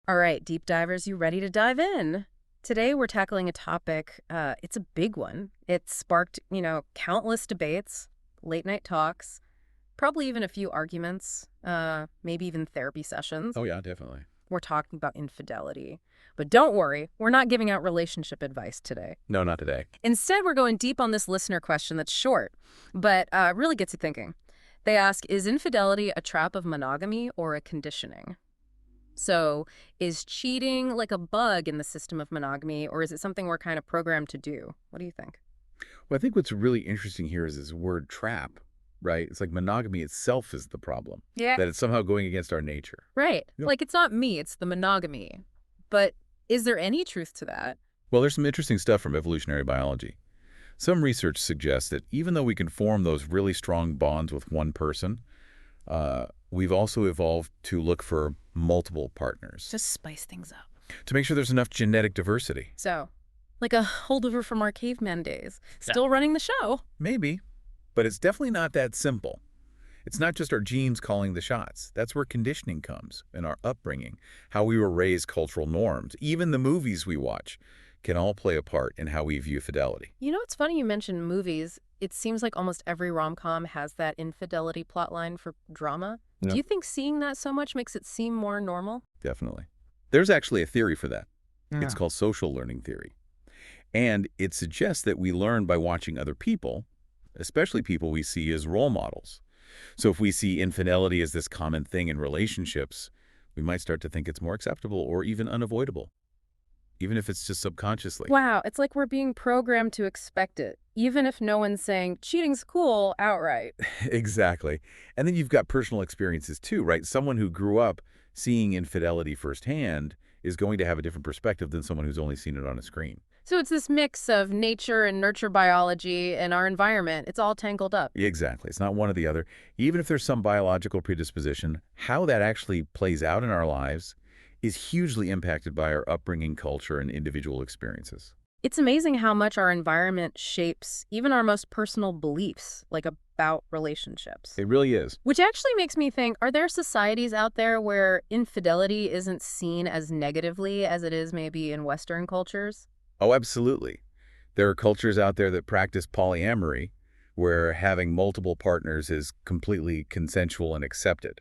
All right, deep divers, you ready to dive in? Today we're tackling a topic, it's a big one. It sparked, countless debates, late night talks, probably even a few arguments, maybe even therapy sessions. Oh, yeah, definitely. We're talking about infidelity. But don't worry, we're not giving out relationship advice today. No, not today. Instead, we're going deep on this listener question that's short, but really gets you thinking. They ask, is infidelity a trap of monogamy or a conditioning? So, is cheating like a bug in the system of monogamy, or is it something we're kind of programmed to do? What do you think? Well, I think what's really interesting here is this word trap, right? It's like monogamy itself is the problem, Yeah. that it's somehow going against our nature. Right. Yep. Like, it's not me, it's the monogamy. But is there any truth to that? Well, there's some interesting stuff from evolutionary biology. Some research suggests that even though we can form those really strong bonds with one person, we've also evolved to look for multiple partners Just spice things up. to make sure there's enough genetic diversity. So, like a holdover from our caveman days. Still running the show. Maybe, but it's definitely not that simple. It's not just our genes calling the shots. That's where conditioning comes, and our upbringing, how we were raised, cultural norms, even the movies we watch can all play a part in how we view fidelity. You know, it's funny you mentioned movies. It seems like almost every rom-com has that infidelity plotline for drama. Yeah. Do you think seeing that so much makes it seem more normal? Definitely. There's actually a theory for that. Yeah. It's called social learning theory. And it suggests that we learn by watching other people, especially people we see as role models. So if we see infidelity as this common thing in relationships, we might start to think it's more acceptable or even unavoidable, even if it's just subconsciously. Wow, it's like we're being programmed to expect it, even if no one's saying cheating's cool outright. Exactly. And then you've got personal experiences too, right? Someone who grew up seeing infidelity firsthand is going to have a different perspective than someone who's only seen it on a screen. So it's this mix of nature and nurture biology and our environment. It's all tangled up. Exactly. It's not one or the other. Even if there's some biological predisposition, how that actually plays out in our lives is hugely impacted by our upbringing, culture, and individual experiences. It's amazing how much our environment shapes even our most personal beliefs, like about relationships. It really is. Which actually makes me think, are there societies out there where infidelity isn't seen as negatively as it is maybe in Western cultures? Oh, absolutely. There are cultures out there that practice polyamory, where having multiple partners is completely consensual and accepted.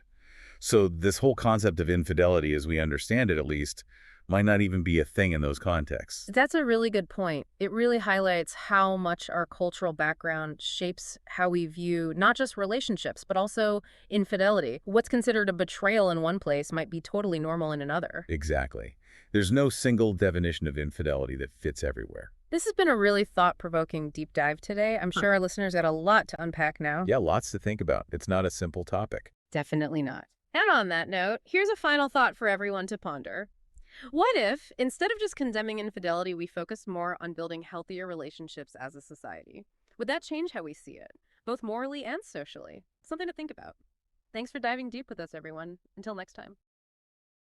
So this whole concept of infidelity, as we understand it at least, might not even be a thing in those contexts. That's a really good point. It really highlights how much our cultural background shapes how we view not just relationships, but also infidelity. What's considered a betrayal in one place might be totally normal in another. Exactly. There's no single definition of infidelity that fits everywhere. This has been a really thought-provoking deep dive today. I'm sure our listeners got a lot to unpack now. Yeah, lots to think about. It's not a simple topic. Definitely not. And on that note, here's a final thought for everyone to ponder. What if, instead of just condemning infidelity, we focus more on building healthier relationships as a society? Would that change how we see it, both morally and socially? Something to think about. Thanks for diving deep with us, everyone. Until next time.